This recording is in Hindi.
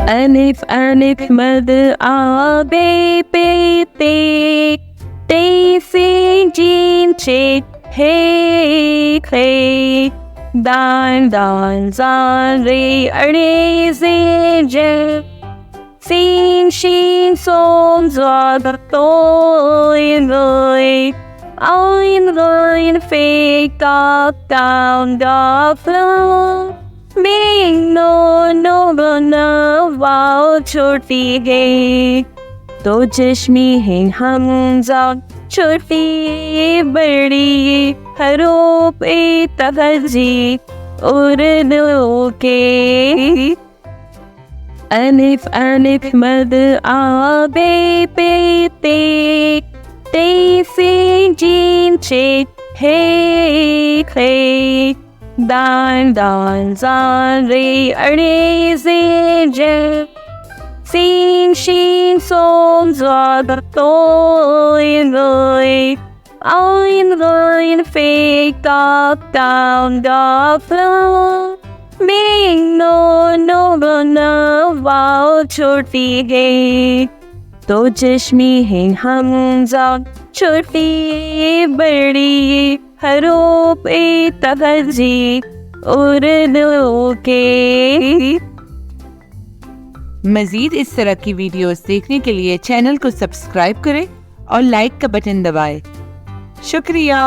Alif alif mad a be be te te sin jim che hey hey dan dan zan re re zin je sin shin som za to in ein fake dog down dog flow being no wow छोटी है तो चश्मी है हमजा छोटी बड़ी हरूप ए तहजी उर्दू के अलिफ अलिफ मद आ बे पे ते ते से जीम चे हे हे dan dan zan re re zin je sin shin som za to in ein fake dog down dog flow being no wow छोटी है तो चश्मी है हमजा छोटी बड़ी हरूप ए तहजी उर्दू के। मज़ीद इस तरह की वीडियोस देखने के लिए चैनल को सब्सक्राइब करें और लाइक का बटन दबाएं। शुक्रिया।